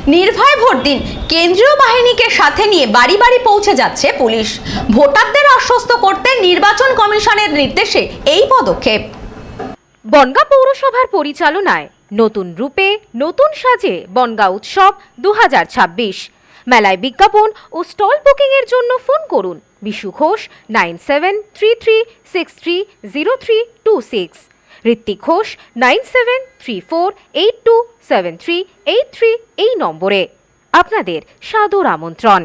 নির্ভয় ভোট দিন, কেন্দ্রীয় বাহিনীকে সাথে নিয়ে বাড়ি বাড়ি পৌঁছে যাচ্ছে পুলিশ। ভোটারদের আশ্বস্ত করতে নির্বাচন কমিশনের নির্দেশে এই পদক্ষেপ। বনগাঁ পৌরসভার পরিচালনায় নতুন রূপে নতুন সাজে বনগাঁ উৎসব 2026। মেলায় বিজ্ঞাপন ও স্টল বুকিং এর জন্য ফোন করুন বিশু ঘোষ 9733630326, ঋত্বিক ঘোষ 9734827383 এই নম্বরে। আপনাদের সাদর আমন্ত্রণ।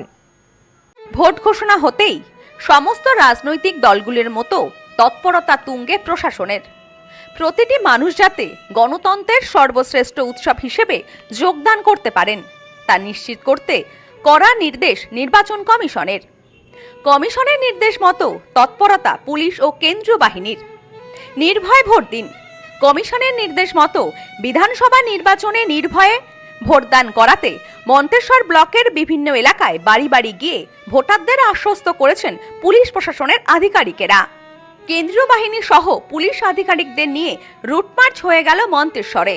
ভোট ঘোষণা হতেই সমস্ত রাজনৈতিক দলগুলির মতো তৎপরতা তুঙ্গে প্রশাসনের। প্রতিটি মানুষ যাতে গণতন্ত্রের সর্বশ্রেষ্ঠ উৎসব হিসেবে যোগদান করতে পারেন তা নিশ্চিত করতে কড়া নির্দেশ নির্বাচন কমিশনের। কমিশনের নির্দেশ মতো তৎপরতা পুলিশ ও কেন্দ্রীয় বাহিনীর। নির্ভয় ভোট দিন, কমিশনের নির্দেশ মতো বিধানসভা নির্বাচনে নির্ভয়ে ভোটদান করাতে মন্তেশ্বর ব্লকের বিভিন্ন এলাকায় বাড়ি বাড়ি গিয়ে ভোটারদের আশ্বস্ত করেছেন পুলিশ প্রশাসনের আধিকারিকেরা। কেন্দ্রীয় বাহিনী সহ পুলিশ আধিকারিকদের নিয়ে রুটমার্চ হয়ে গেল মন্তেশ্বরে।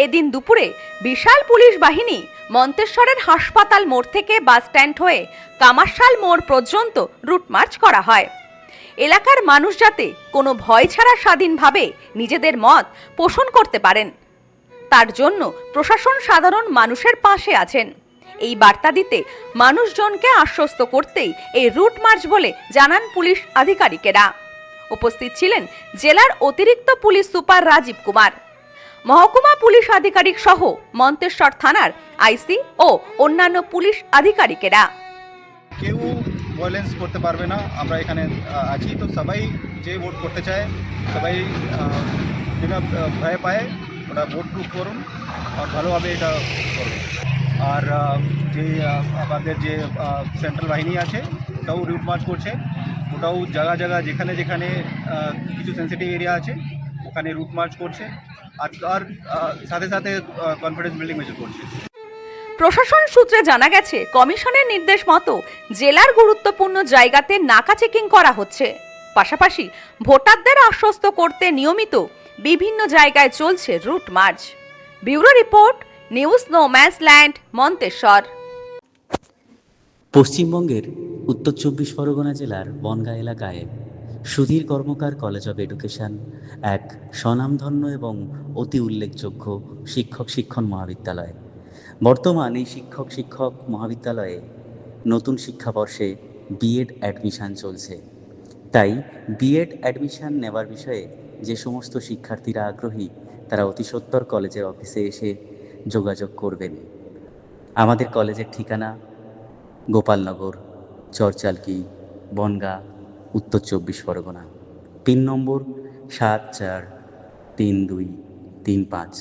এদিন দুপুরে বিশাল পুলিশ বাহিনী মন্তেশ্বরের হাসপাতাল মোড় থেকে বাস স্ট্যান্ড হয়ে কামারশাল মোড় পর্যন্ত রুটমার্চ করা হয়। এলাকার মানুষ যাতে কোনো ভয় ছাড়া স্বাধীনভাবে নিজেদের মত পোষণ করতে পারেন তার জন্য প্রশাসন সাধারণ মানুষের পাশে আছেন। এই বার্তা দিতে মানুষজনকে আশ্বস্ত করতেই এই রুট মার্চ বলে জানান পুলিশ আধিকারিকেরা। উপস্থিত ছিলেন জেলার অতিরিক্ত পুলিশ সুপার রাজীব কুমার, মহকুমা পুলিশ আধিকারিক সহ মন্তেশ্বর থানার আইসি ও অন্যান্য পুলিশ আধিকারিকেরা। কেউ ভায়োলেন্স করতে পারবে না, আমরা এখানে আছি। তো সবাই যে ভোট করতে চায় সবাই বিনা ভয় পায় ওটা ভোট করুন আর ভালোভাবে এটা করুন। আর যে আমাদের যে সেন্ট্রাল বাহিনী আছে ওটাও রুট মার্চ করছে, ওটাও জায়গা জায়গা যেখানে যেখানে কিছু সেন্সিটিভ এরিয়া আছে ওখানে রুট মার্চ করছে আর সাথে সাথে কনফিডেন্স বিল্ডিং মেজর করছে। প্রশাসন সূত্রে জানা গেছে কমিশনের নির্দেশ মতো জেলার গুরুত্বপূর্ণ জায়গাতে নাকা চেকিং করা হচ্ছে। পাশাপাশি ভোটারদের আশ্বস্ত করতে নিয়মিত বিভিন্ন জায়গায় চলছে route march. Bureau report, news no man's land, Manteswar. পশ্চিমবঙ্গের উত্তর 24 পরগনা জেলার বনগাঁ এলাকায় সুধীর কর্মকার কলেজ অব এডুকেশন এক স্বনামধন্য এবং অতি উল্লেখযোগ্য শিক্ষণ মহাবিদ্যালয়। বর্তমান এই শিক্ষক মহাবিদ্যালয়ে নতুন শিক্ষাবর্ষে বিএড অ্যাডমিশন চলছে। তাই বিএড অ্যাডমিশন নেওয়ার বিষয়ে যে সমস্ত শিক্ষার্থীরা আগ্রহী তারা অতি সত্বর কলেজের অফিসে এসে যোগাযোগ করবেন। আমাদের কলেজের ঠিকানা গোপালনগর, চরচালকি, বনগাঁ, উত্তর 24 পরগনা। পিন নম্বর 743235।